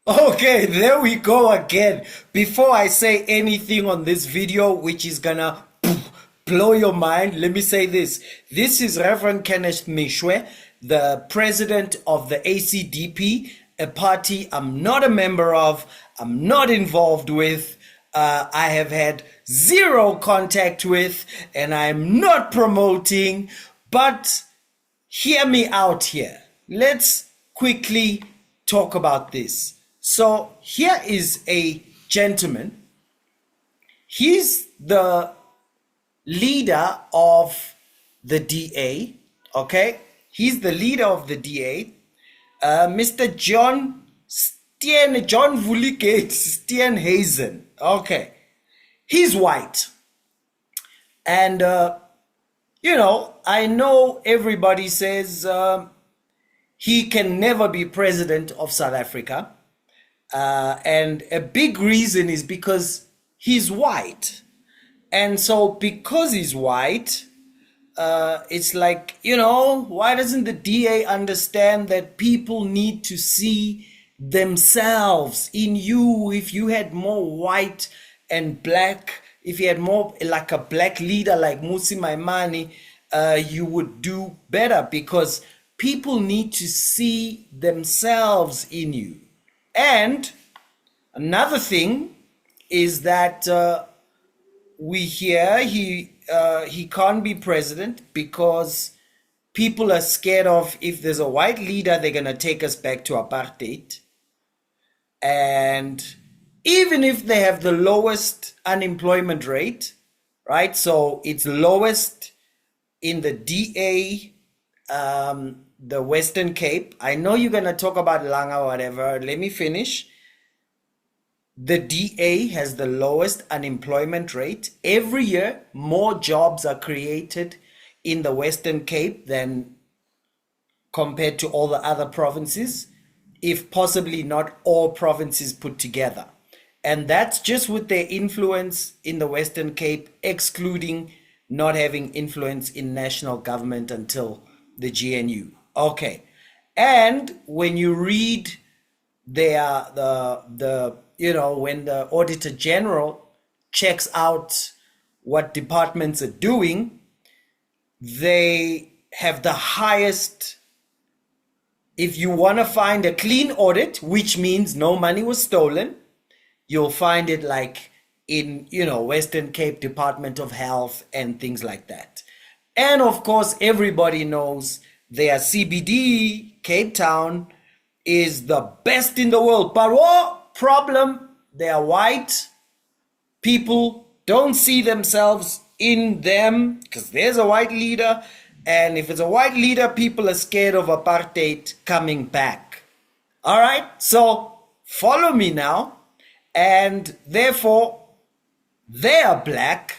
Okay, there we go again. Before I say anything on this video, which is gonna blow your mind, let me say this. This is Reverend Kenneth Meshoe, the president of the ACDP, a party I'm not a member of, I'm not involved with, I have had zero contact with, and I'm not promoting, but hear me out here. Let's quickly talk about this. So here is a gentleman. He's the leader of the DA, okay? He's the leader of the DA, Mr. John Vuligate Steenhuisen, okay? He's white. And, I know everybody says he can never be president of South Africa. And a big reason is because he's white. And so because he's white, it's like, why doesn't the DA understand that people need to see themselves in you? If you had more white and black, if you had more like a black leader like Musi Maimane, you would do better, because people need to see themselves in you. And another thing is that we hear he can't be president because people are scared of, if there's a white leader, they're going to take us back to apartheid. And even if they have the lowest unemployment rate, right? So it's lowest in the DA, the Western Cape. I know you're going to talk about Langa or whatever. Let me finish. The DA has the lowest unemployment rate. Every year, more jobs are created in the Western Cape than compared to all the other provinces, if possibly not all provinces put together. And that's just with their influence in the Western Cape, excluding not having influence in national government until the GNU. Okay. And when you read their when the Auditor General checks out what departments are doing, they have the highest. If you want to find a clean audit, which means no money was stolen, you'll find it like in, Western Cape Department of Health and things like that. And of course, everybody knows their CBD, Cape Town, is the best in the world. But what problem? They are white. People don't see themselves in them because there's a white leader. And if it's a white leader, people are scared of apartheid coming back. All right? So follow me now. And therefore, they are black.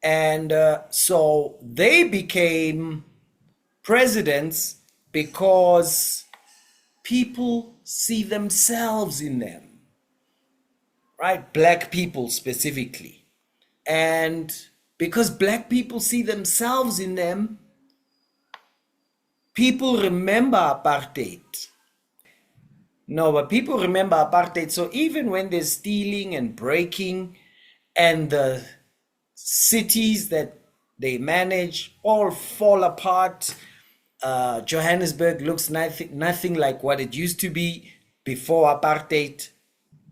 And so they became presidents because people see themselves in them, right? Black people specifically. And because black people see themselves in them, people remember apartheid. No, but people remember apartheid. So even when there's stealing and breaking and the cities that they manage all fall apart, Johannesburg looks nothing like what it used to be before apartheid.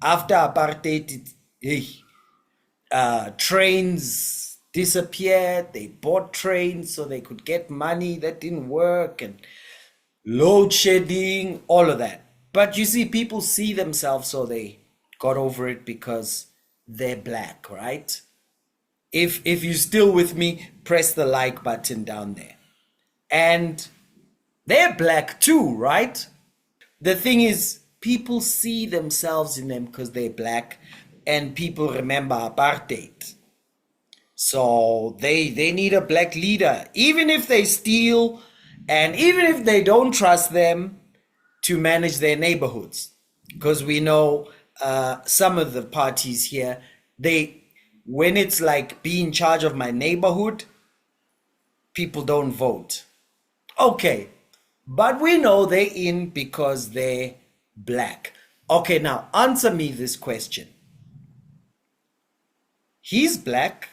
After apartheid, trains disappeared. They bought trains so they could get money. That didn't work. And load shedding, all of that. But you see, people see themselves, so they got over it because they're black, right? If you're still with me, press the like button down there. And they're black too, right? The thing is, people see themselves in them because they're black, and people remember apartheid. So they need a black leader, even if they steal and even if they don't trust them to manage their neighborhoods. Because we know some of the parties here, when it's like be in charge of my neighborhood, people don't vote. Okay, but we know they're in because they're black. Okay, now answer me this question. He's black.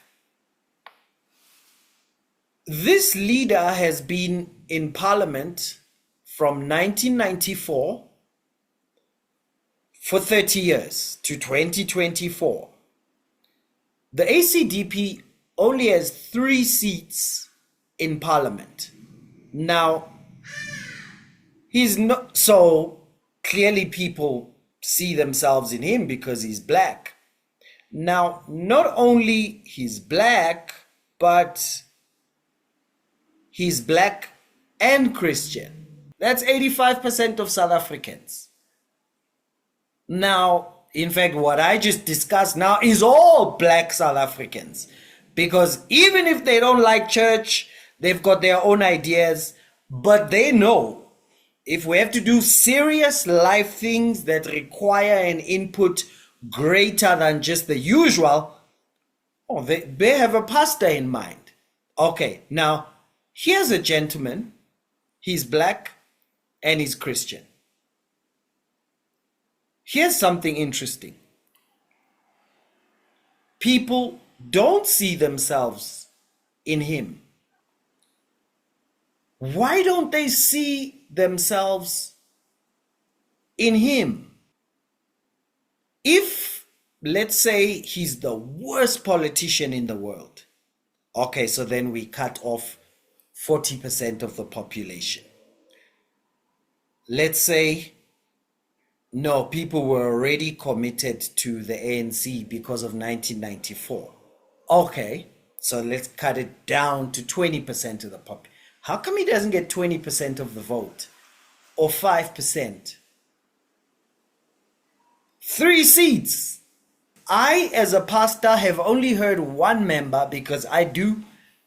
This leader has been in parliament from 1994 for 30 years to 2024. The ACDP only has 3 seats in parliament. Now, he's not, so clearly people see themselves in him because he's black. Now, not only he's black, but he's black and Christian. That's 85% of South Africans. Now, in fact, what I just discussed now is all black South Africans. Because even if they don't like church, they've got their own ideas, but they know if we have to do serious life things that require an input greater than just the usual, oh, they have a pastor in mind. Okay, now, here's a gentleman. He's black and he's Christian. Here's something interesting. People don't see themselves in him. Why don't they see themselves in him? If, let's say, he's the worst politician in the world, okay, so then we cut off 40% of the population. Let's say, no, people were already committed to the ANC because of 1994. Okay, so let's cut it down to 20% of the population. How come he doesn't get 20% of the vote? Or 5%? 3 seats. I, as a pastor, have only heard one member, because I do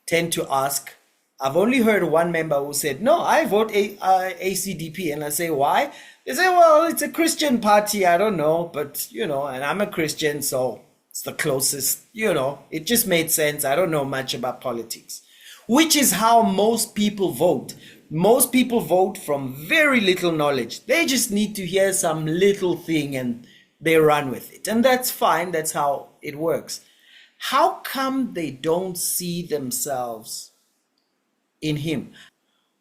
tend to ask. I've only heard one member who said, no, I vote ACDP. And I say, why? They say, well, it's a Christian party. I don't know. But, and I'm a Christian, so it's the closest, it just made sense. I don't know much about politics, which is how most people vote. Most people vote from very little knowledge. They just need to hear some little thing and they run with it. And that's fine. That's how it works. How come they don't see themselves in him?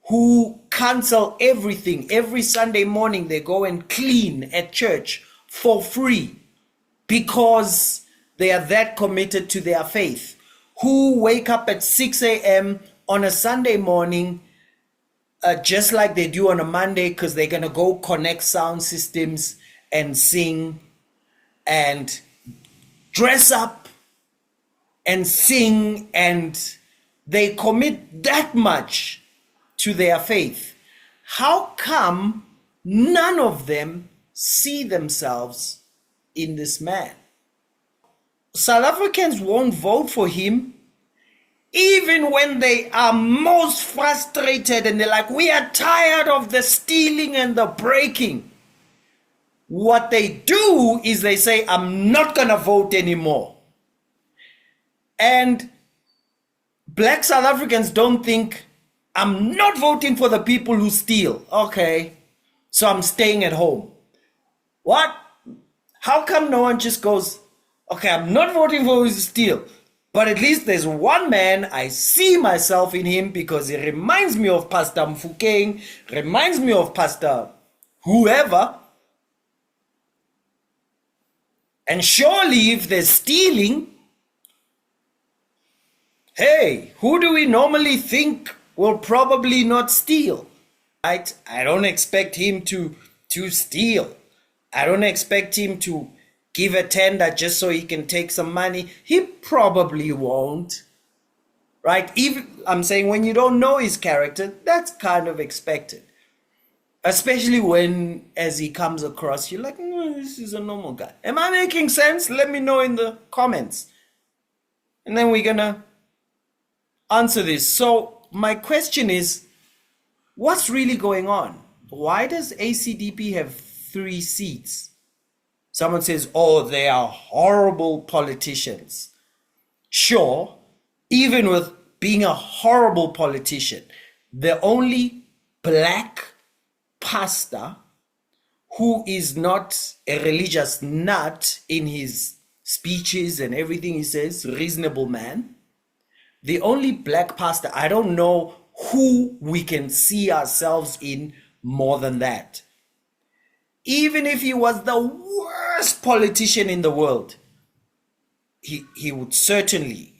Who cancel everything. Every Sunday morning they go and clean at church for free because they are that committed to their faith. Who wake up at 6 a.m. on a Sunday morning just like they do on a Monday because they're going to go connect sound systems and sing and dress up and sing, and they commit that much to their faith. How come none of them see themselves in this man? South Africans won't vote for him even when they are most frustrated and they're like, we are tired of the stealing and the breaking. What they do is they say, I'm not going to vote anymore. And black South Africans don't think, I'm not voting for the people who steal. Okay, so I'm staying at home. What? How come no one just goes, okay, I'm not voting for who's steal, but at least there's one man, I see myself in him because he reminds me of Pastor Mfukeng, reminds me of Pastor whoever. And surely if they're stealing, hey, who do we normally think will probably not steal? Right? I don't expect him to steal. I don't expect him to give a tender just so he can take some money. He probably won't. Right? Even I'm saying when you don't know his character, that's kind of expected. Especially when, as he comes across, you're like, this is a normal guy. Am I making sense? Let me know in the comments. And then we're going to answer this. So my question is, what's really going on? Why does ACDP have 3 seats? Someone says, oh, they are horrible politicians. Sure, even with being a horrible politician, the only black pastor who is not a religious nut in his speeches and everything he says, reasonable man. The only black pastor, I don't know who we can see ourselves in more than that. Even if he was the worst politician in the world, he would certainly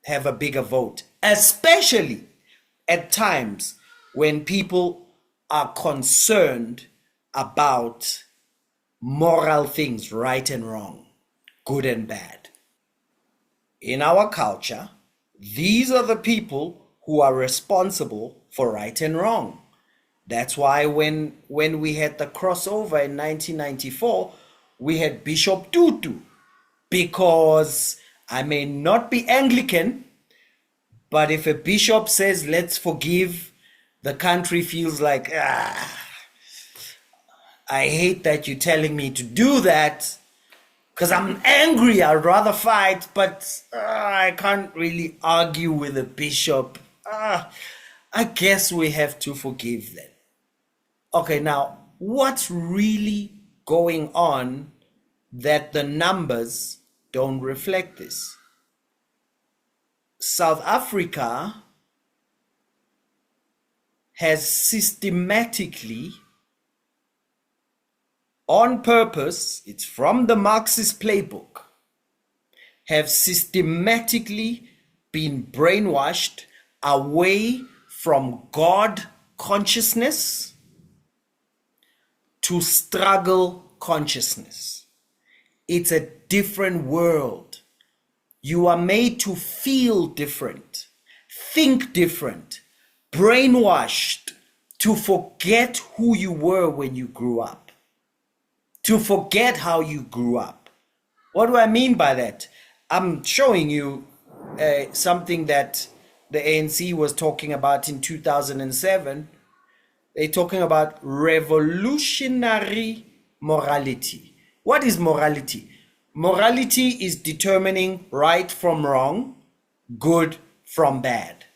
have a bigger vote, especially at times when people are concerned about moral things, right and wrong, good and bad. In our culture, these are the people who are responsible for right and wrong. That's why when we had the crossover in 1994, we had Bishop Tutu, because I may not be Anglican, but if a bishop says, let's forgive, the country feels like, I hate that you're telling me to do that because I'm angry. I'd rather fight, but I can't really argue with a bishop. I guess we have to forgive them. Okay, now, what's really going on that the numbers don't reflect this? South Africa has systematically, on purpose, it's from the Marxist playbook, have systematically been brainwashed away from God consciousness to struggle consciousness. It's a different world. You are made to feel different, think different, brainwashed to forget who you were when you grew up, to forget how you grew up. What do I mean by that? I'm showing you something that the ANC was talking about in 2007. They're talking about revolutionary morality. What is morality? Morality is determining right from wrong, good from bad.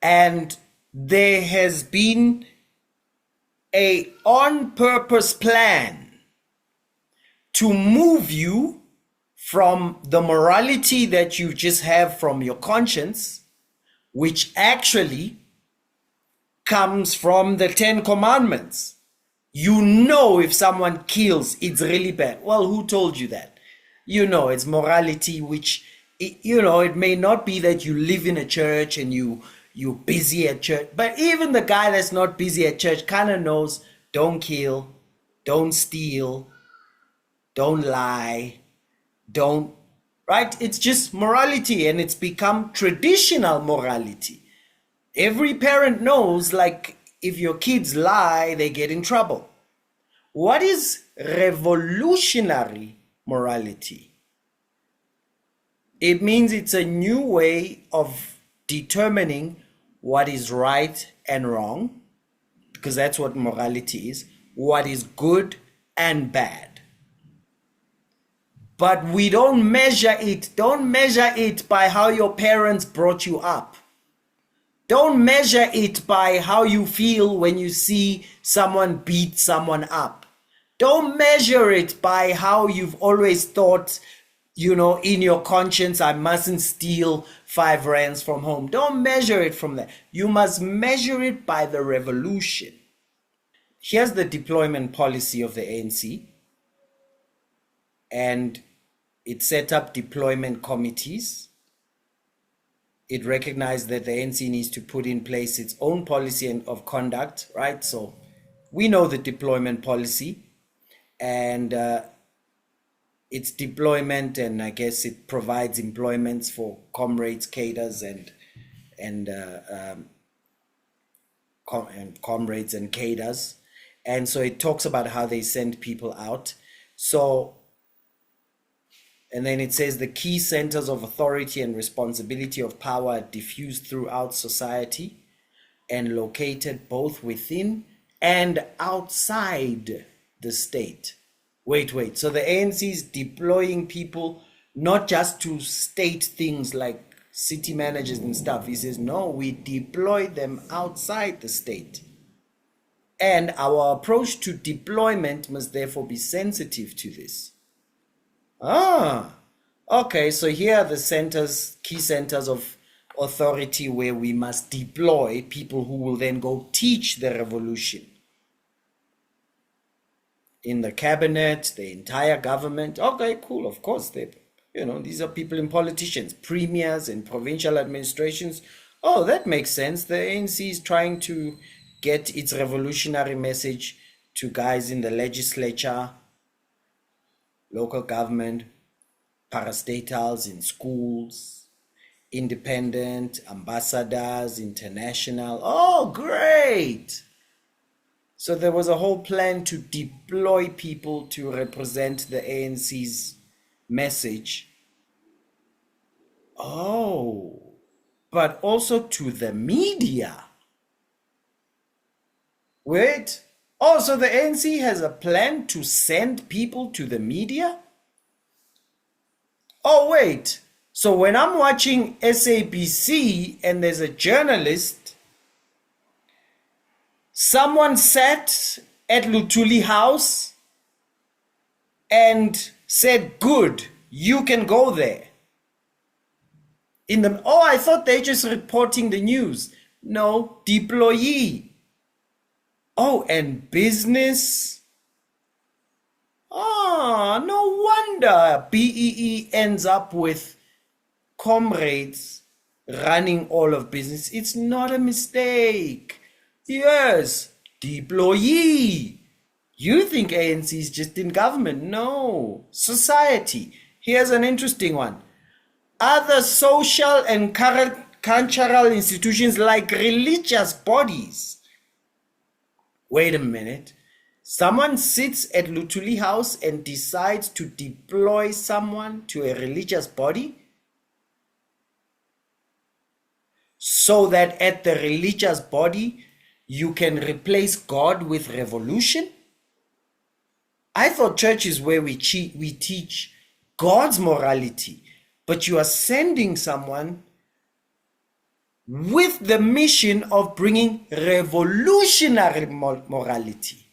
And there has been a on-purpose plan to move you from the morality that you just have from your conscience, which actually comes from the Ten Commandments. You know, if someone kills, it's really bad. Well, who told you that? You know, it's morality, which, it may not be that you live in a church and you're busy at church, but even the guy that's not busy at church kind of knows, don't kill, don't steal, don't lie, don't, right? It's just morality, and it's become traditional morality. Every parent knows, like, if your kids lie, they get in trouble. What is revolutionary morality? It means it's a new way of determining what is right and wrong, because that's what morality is, what is good and bad. But we don't measure it. Don't measure it by how your parents brought you up. Don't measure it by how you feel when you see someone beat someone up. Don't measure it by how you've always thought, in your conscience, I mustn't steal 5 rands from home. Don't measure it from that. You must measure it by the revolution. Here's the deployment policy of the ANC. And it set up deployment committees. It recognized that the ANC needs to put in place its own policy of conduct, right? So we know the deployment policy and its deployment, and I guess it provides employments for comrades, cadres, and comrades and cadres. And so it talks about how they send people out. So, and then it says the key centers of authority and responsibility of power are diffused throughout society and located both within and outside the state. Wait. So the ANC is deploying people not just to state things like city managers and stuff. He says, no, we deploy them outside the state. And our approach to deployment must therefore be sensitive to this. Okay, so here are the centers, key centers of authority where we must deploy people who will then go teach the revolution. In the cabinet, the entire government. Okay, cool, of course, these are people in politicians, premiers and provincial administrations. Oh, that makes sense. The ANC is trying to get its revolutionary message to guys in the legislature, local government, parastatals in schools, independent, ambassadors, international. Oh, great! So there was a whole plan to deploy people to represent the ANC's message. Oh, but also to the media. Wait. Oh, so the ANC has a plan to send people to the media? Oh, wait. So when I'm watching SABC and there's a journalist, someone sat at Lutuli House and said, good, you can go there. I thought they're just reporting the news. No, deployee. Oh, and business. No wonder BEE ends up with comrades running all of business. It's not a mistake. Yes, deployee. You think ANC is just in government? No. Society. Here's an interesting one. Other social and cultural institutions like religious bodies. Wait a minute. Someone sits at Lutuli House and decides to deploy someone to a religious body so that at the religious body you can replace God with revolution? I thought church is where we teach God's morality, but you are sending someone with the mission of bringing revolutionary morality.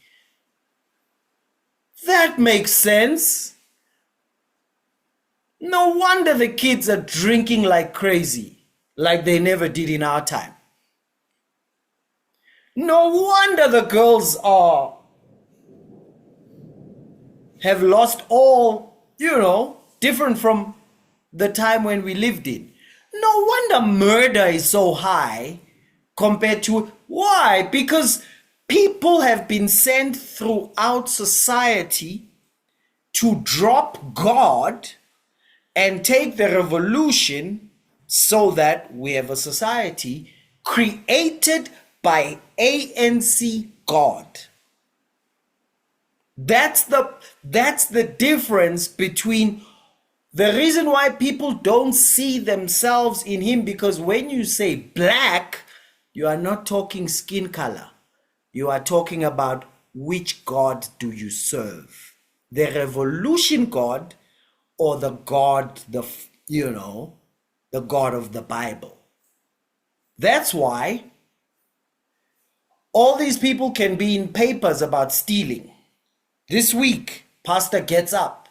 That makes sense. No wonder the kids are drinking like crazy, like they never did in our time. No wonder the girls have lost all, different from the time when we lived in. No wonder murder is so high compared to, why? Because people have been sent throughout society to drop God and take the revolution so that we have a society created by ANC God. That's the difference between the reason why people don't see themselves in him, because when you say black, you are not talking skin color. You are talking about which God do you serve? The revolution God or the God, the God of the Bible. That's why all these people can be in papers about stealing. This week, pastor gets up.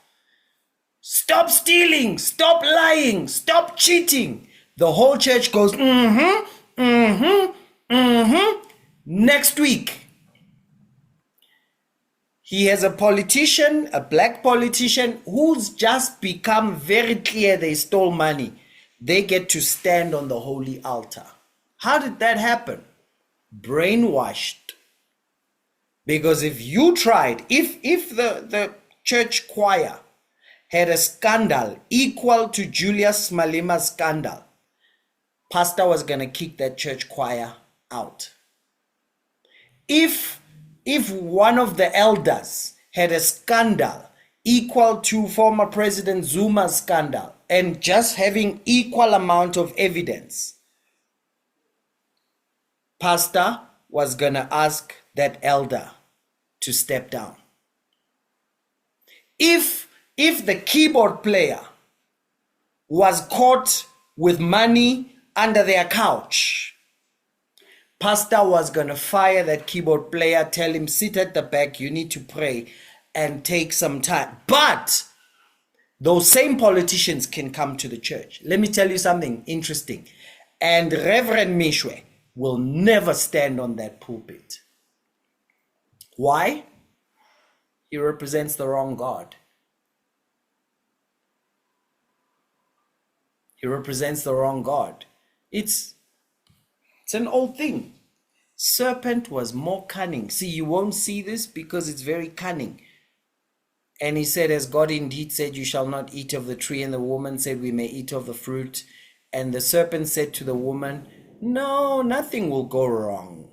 Stop stealing, stop lying, stop cheating. The whole church goes, Next week, he has a politician, a black politician, who's just become very clear they stole money. They get to stand on the holy altar. How did that happen? Brainwashed. Because if you tried, if the church choir had a scandal equal to Julius Malima's scandal, pastor was going to kick that church choir out. If one of the elders had a scandal equal to former President Zuma's scandal and just having equal amount of evidence, pastor was going to ask that elder to step down. If the keyboard player was caught with money under their couch, Pastor was going to fire that keyboard player, tell him, sit at the back, you need to pray and take some time. But those same politicians can come to the church. Let me tell you something interesting. And Reverend Meshoe will never stand on that pulpit. Why? He represents the wrong God. He represents the wrong God. It's an old thing. Serpent was more cunning. See, you won't see this because it's very cunning. And he said, as God indeed said, you shall not eat of the tree. And the woman said, we may eat of the fruit. And the serpent said to the woman, no, nothing will go wrong.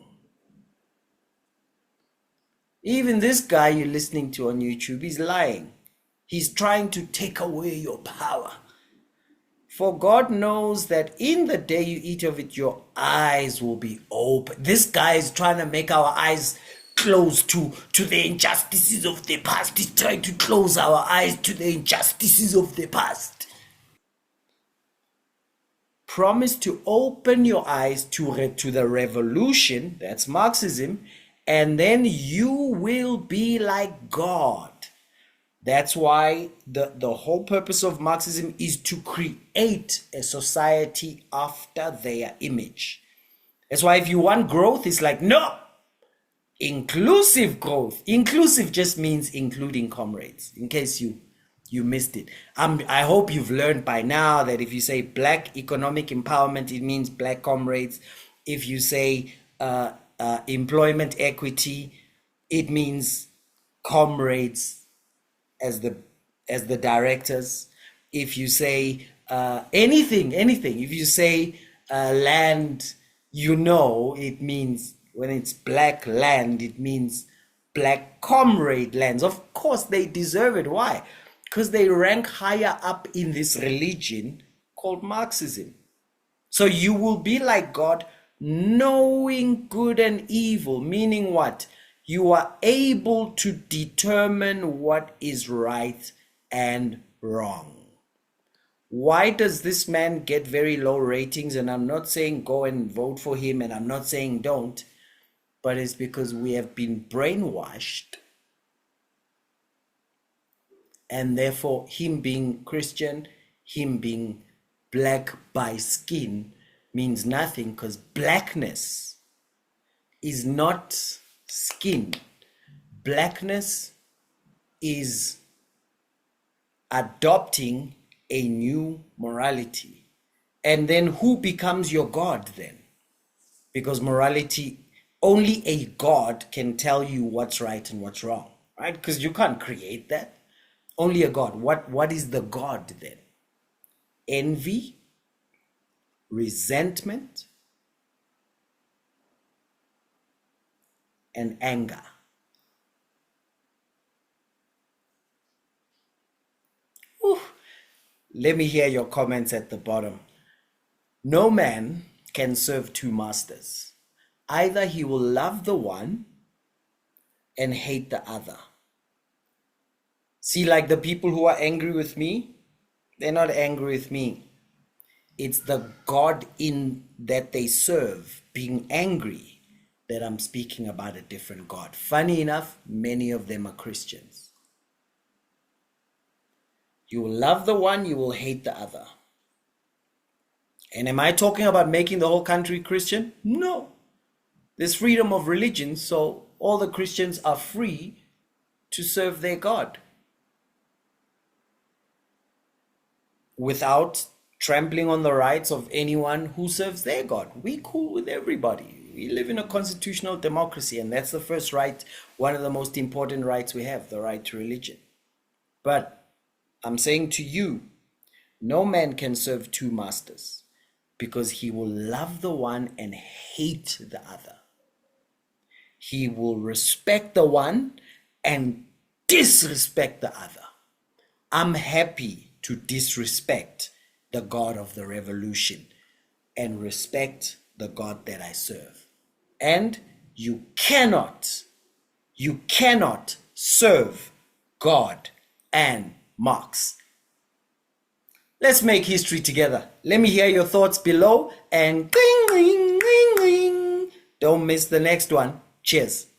Even this guy you're listening to on YouTube, he's lying. He's trying to take away your power. For God knows that in the day you eat of it, your eyes will be open. This guy is trying to make our eyes close to the injustices of the past. He's trying to close our eyes to the injustices of the past. Promise to open your eyes to the revolution, that's Marxism, and then you will be like God. That's why the whole purpose of Marxism is to create a society after their image. That's why if you want growth, it's like, no, inclusive growth. Inclusive just means including comrades, in case you missed it. I hope you've learned by now that if you say black economic empowerment, it means black comrades. If you say employment equity, it means comrades as the directors. If you say anything, if you say land, it means, when it's black land, it means black comrade lands. Of course they deserve it. Why? Because they rank higher up in this religion called Marxism. So you will be like God, knowing good and evil, meaning what? You are able to determine what is right and wrong. Why does this man get very low ratings? And I'm not saying go and vote for him, and I'm not saying don't, but it's because we have been brainwashed. And therefore, him being Christian, him being black by skin means nothing, because blackness is not skin. Blackness is adopting a new morality. And then who becomes your God then? Because morality, only a God can tell you what's right and what's wrong, right? Because you can't create that. Only a God. What is the God then? Envy, resentment, and anger. Whew. Let me hear your comments at the bottom. No man can serve two masters. Either he will love the one and hate the other. See, like the people who are angry with me, they're not angry with me. It's the God in that they serve being angry that I'm speaking about, a different God. Funny enough, many of them are Christians. You will love the one, you will hate the other. And am I talking about making the whole country Christian? No. There's freedom of religion, so all the Christians are free to serve their God without trampling on the rights of anyone who serves their God. We cool with everybody. We live in a constitutional democracy, and that's the first right, one of the most important rights we have, the right to religion. But I'm saying to you, no man can serve two masters, because he will love the one and hate the other. He will respect the one and disrespect the other. I'm happy to disrespect the God of the revolution and respect the God that I serve. And you cannot serve God and Marx. Let's make history together. Let me hear your thoughts below, and Don't miss the next one. Cheers.